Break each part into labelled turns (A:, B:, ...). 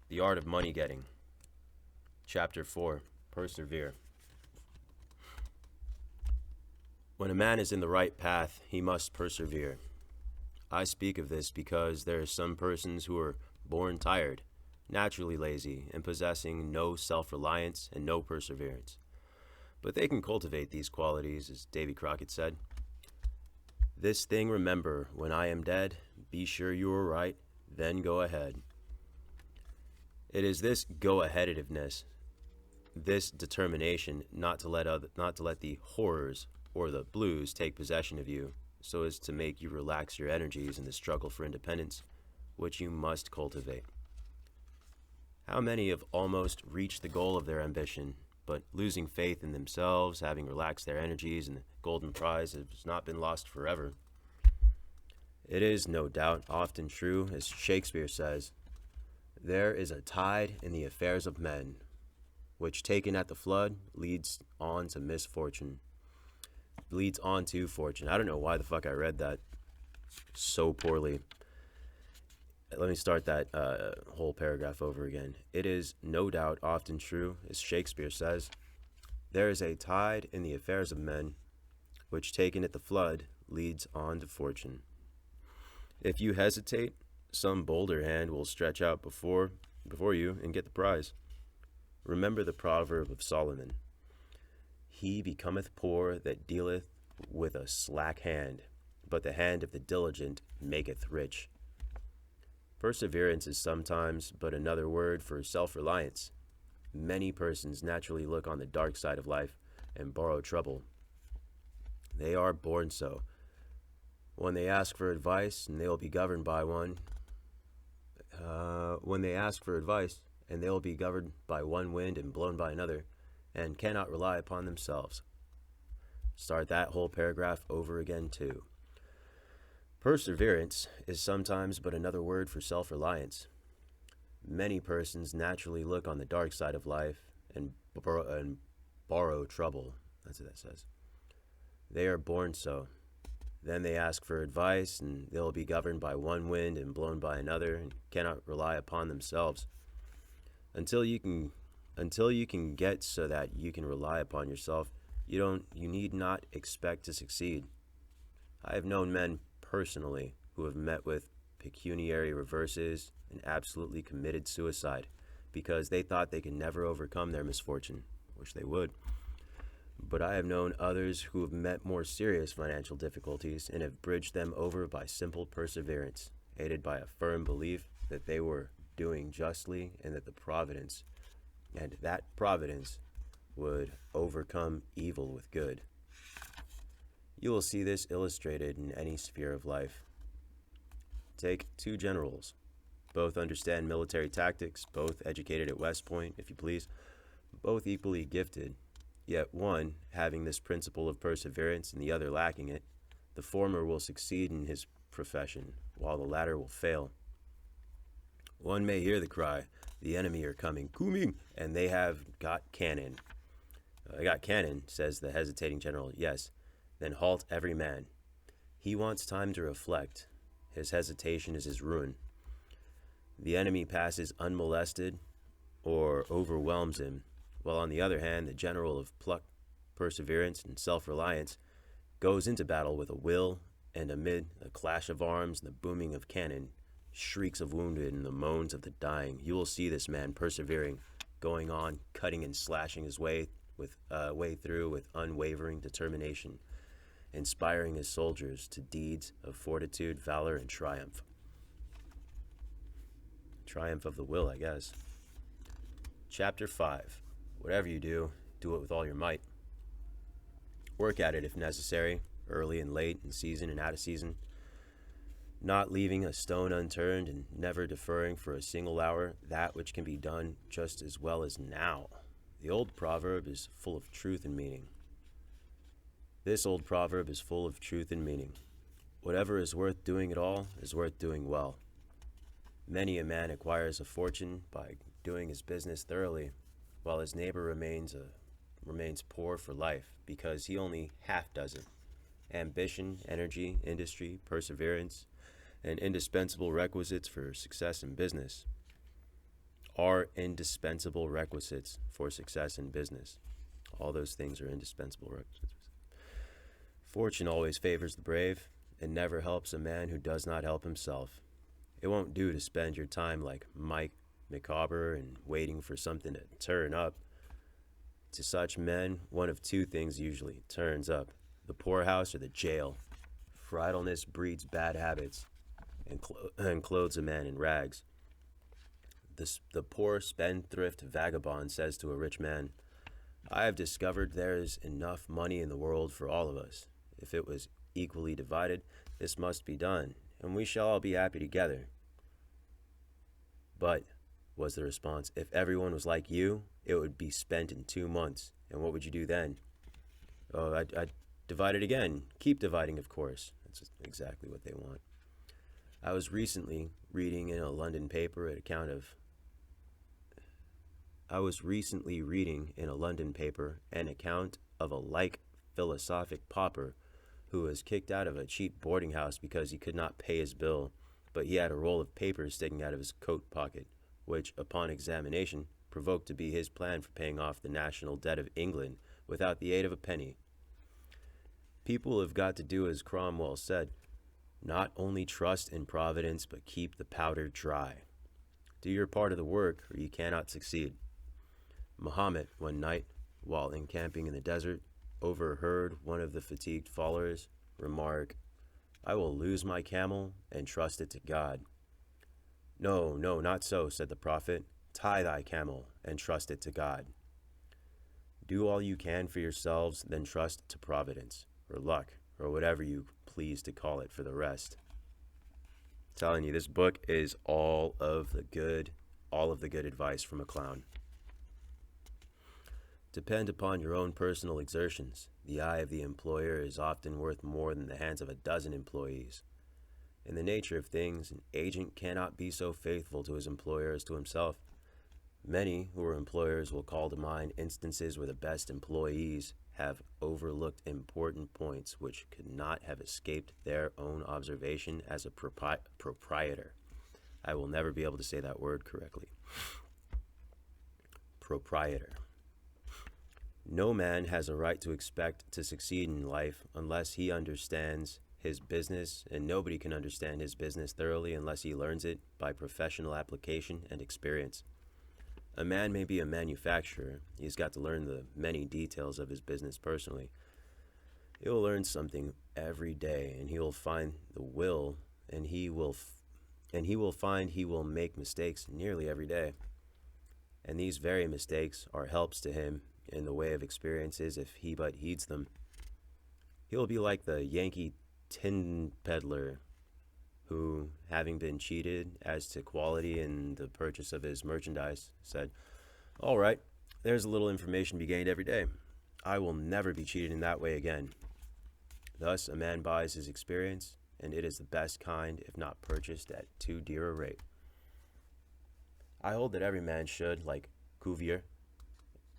A: The Art of Money Getting. Chapter 4. Persevere. When a man is in the right path, he must persevere. I speak of this because there are some persons who are born tired, naturally lazy, and possessing no self-reliance and no perseverance. But they can cultivate these qualities, as Davy Crockett said. This thing remember, when I am dead, be sure you are right, then go ahead. It is this go-aheaditiveness, this determination not to let the horrors or the blues take possession of you, so as to make you relax your energies in the struggle for independence, which you must cultivate. How many have almost reached the goal of their ambition, but losing faith in themselves, having relaxed their energies, and the golden prize has not been lost forever? It is, no doubt, often true, as Shakespeare says, there is a tide in the affairs of men, which taken at the flood leads on to misfortune. Leads on to fortune. I don't know why the fuck I read that so poorly. Let me start that whole paragraph over again. It is no doubt often true, as Shakespeare says, there is a tide in the affairs of men, which taken at the flood leads on to fortune. If you hesitate, some bolder hand will stretch out before you and get the prize. Remember the proverb of Solomon. He becometh poor that dealeth with a slack hand, but the hand of the diligent maketh rich. Perseverance is sometimes but another word for self-reliance. Many persons naturally look on the dark side of life and borrow trouble. They are born so. When they ask for advice, and they will be governed by one. When they ask for advice, and they will be governed by one wind and blown by another, and cannot rely upon themselves. Start that whole paragraph over again too. Perseverance is sometimes but another word for self-reliance. Many persons naturally look on the dark side of life and borrow trouble. That's what that says. They are born so. Then they ask for advice, and they will be governed by one wind and blown by another, and cannot rely upon themselves. Until you can get so that you can rely upon yourself, you need not expect to succeed. I have known men personally who have met with pecuniary reverses and absolutely committed suicide because they thought they could never overcome their misfortune, which they would. But I have known others who have met more serious financial difficulties and have bridged them over by simple perseverance, aided by a firm belief that they were doing justly and that that providence would overcome evil with good. You will see this illustrated in any sphere of life. Take two generals. Both understand military tactics, both educated at West Point, if you please, both equally gifted. Yet one, having this principle of perseverance and the other lacking it, the former will succeed in his profession, while the latter will fail. One may hear the cry, the enemy are coming, coming, and they have got cannon. I got cannon, says the hesitating general. Yes, then halt every man. He wants time to reflect. His hesitation is his ruin. The enemy passes unmolested or overwhelms him, while on the other hand, the general of pluck, perseverance, and self-reliance goes into battle with a will, and amid a clash of arms and the booming of cannon, shrieks of wounded and the moans of the dying, you will see this man persevering, going on, cutting and slashing his way through with unwavering determination, inspiring his soldiers to deeds of fortitude, valor, and triumph. Triumph of the will, I guess. Chapter 5. Whatever you do, do it with all your might. Work at it if necessary, early and late, in season and out of season, not leaving a stone unturned and never deferring for a single hour that which can be done just as well as now. The old proverb is full of truth and meaning. This old proverb is full of truth and meaning. Whatever is worth doing at all is worth doing well. Many a man acquires a fortune by doing his business thoroughly, while his neighbor remains poor for life because he only half does it. Ambition, energy, industry, perseverance, and indispensable requisites for success in business. are indispensable requisites for success in business. All those things are indispensable requisites. Fortune always favors the brave and never helps a man who does not help himself. It won't do to spend your time like Mike Micawber and waiting for something to turn up. To such men, one of two things usually turns up: the poorhouse or the jail. For idleness breeds bad habits and clothes a man in rags. The poor spendthrift vagabond says to a rich man, "I have discovered there is enough money in the world for all of us. If it was equally divided, this must be done, and we shall all be happy together." "But," was the response, "if everyone was like you, it would be spent in 2 months. And what would you do then?" "Oh, I'd divide it again. Keep dividing, of course." That's exactly what they want. I was recently reading in a London paper an account of a like philosophic pauper who was kicked out of a cheap boarding house because he could not pay his bill, but he had a roll of papers sticking out of his coat pocket, which, upon examination, provoked to be his plan for paying off the national debt of England without the aid of a penny. People have got to do as Cromwell said, not only trust in Providence, but keep the powder dry. Do your part of the work, or you cannot succeed. Muhammad, one night, while encamping in the desert, overheard one of the fatigued followers remark, "I will lose my camel and trust it to God." "No, no, not so," said the Prophet. "Tie thy camel and trust it to God." Do all you can for yourselves, then trust to Providence, or luck, or whatever you please to call it for the rest. I'm telling you, this book is all of the good advice from a clown. Depend upon your own personal exertions. The eye of the employer is often worth more than the hands of a dozen employees. In the nature of things, an agent cannot be so faithful to his employer as to himself. Many who are employers will call to mind instances where the best employees have overlooked important points which could not have escaped their own observation as a proprietor. I will never be able to say that word correctly. Proprietor. No man has a right to expect to succeed in life unless he understands his business, and nobody can understand his business thoroughly unless he learns it by professional application and experience. A man may be a manufacturer. He's got to learn the many details of his business personally. He will learn something every day, and he will find he will make mistakes nearly every day. And these very mistakes are helps to him in the way of experiences if he but heeds them. He will be like the Yankee tin peddler who, having been cheated as to quality in the purchase of his merchandise, said, "All right, there's a little information to be gained every day. I will never be cheated in that way again." Thus, a man buys his experience, and it is the best kind if not purchased at too dear a rate. I hold that every man should, like Cuvier,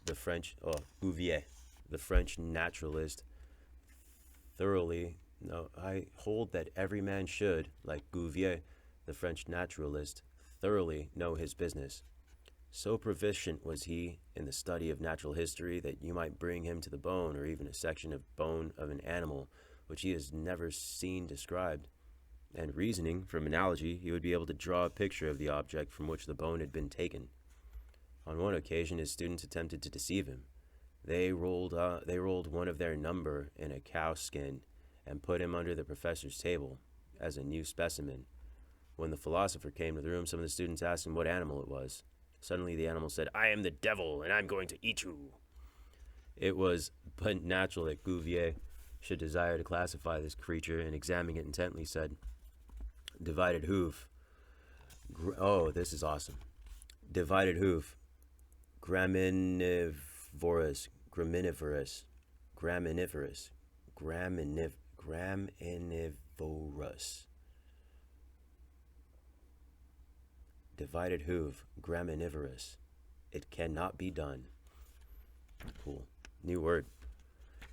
A: the French naturalist, I hold that every man should, like Cuvier, the French naturalist, thoroughly know his business. So proficient was he in the study of natural history that you might bring him to the bone or even a section of bone of an animal which he has never seen described, and reasoning from analogy, he would be able to draw a picture of the object from which the bone had been taken. On one occasion, his students attempted to deceive him. They rolled one of their number in a cow skin and put him under the professor's table as a new specimen. When the philosopher came to the room, some of the students asked him what animal it was. Suddenly the animal said, "I am the devil, and I'm going to eat you." It was but natural that Cuvier should desire to classify this creature, and examining it intently said, "Divided hoof. This is awesome. Divided hoof. Graminivorous. Divided hoof, graminivorous. It cannot be done." Cool. New word.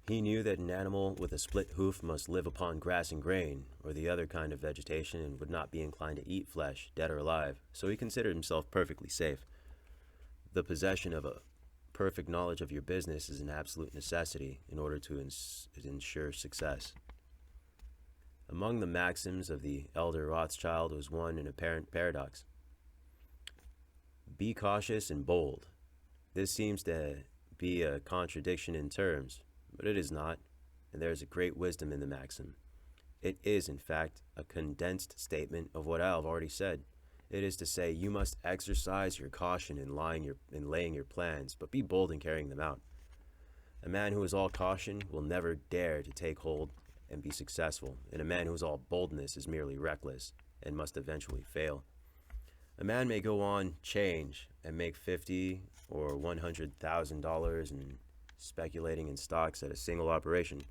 A: He knew that an animal with a split hoof must live upon grass and grain, or the other kind of vegetation, and would not be inclined to eat flesh, dead or alive, so he considered himself perfectly safe. The possession of a perfect knowledge of your business is an absolute necessity in order to ensure success. Among the maxims of the elder Rothschild was one in apparent paradox: be cautious and bold. This seems to be a contradiction in terms, but it is not, and there is a great wisdom in the maxim. It is, in fact, a condensed statement of what I have already said. It is to say, you must exercise your caution in laying your plans, but be bold in carrying them out. A man who is all caution will never dare to take hold and be successful, and a man who is all boldness is merely reckless and must eventually fail. A man may go on change and make $50,000 or $100,000 in speculating in stocks at a single operation.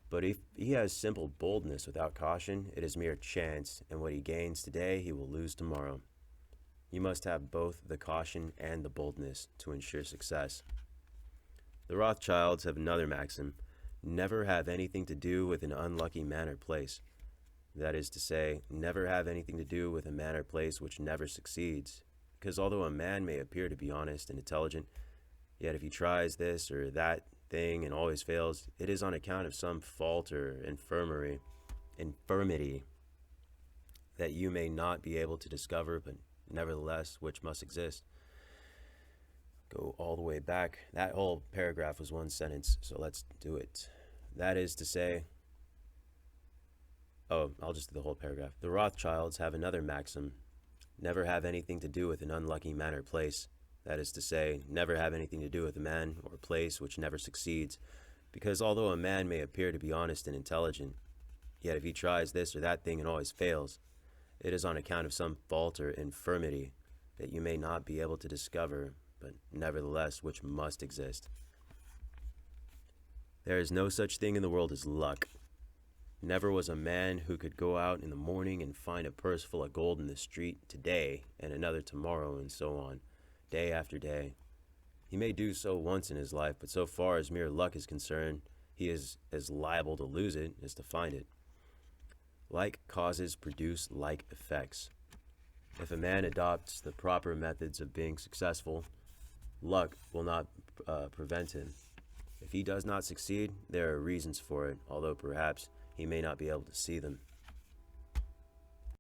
A: But if he has simple boldness without caution, it is mere chance, and what he gains today he will lose tomorrow. You must have both the caution and the boldness to ensure success. The Rothschilds have another maxim: never have anything to do with an unlucky man or place. That is to say, never have anything to do with a man or place which never succeeds, because although a man may appear to be honest and intelligent, yet if he tries this or that thing and always fails, it is on account of some fault or infirmity that you may not be able to discover, but nevertheless which must exist. Go all the way back. That whole paragraph was one sentence, so let's do it. That is to say, I'll just do the whole paragraph. The Rothschilds have another maxim: never have anything to do with an unlucky man or place. That is to say, never have anything to do with a man or place which never succeeds, because although a man may appear to be honest and intelligent, yet if he tries this or that thing and always fails, it is on account of some fault or infirmity that you may not be able to discover, but nevertheless which must exist. There is no such thing in the world as luck. Never was a man who could go out in the morning and find a purse full of gold in the street today and another tomorrow, and so on, day after day. He may do so once in his life, but so far as mere luck is concerned, he is as liable to lose it as to find it. Like causes produce like effects. If a man adopts the proper methods of being successful, luck will not prevent him. If he does not succeed, there are reasons for it, although perhaps he may not be able to see them.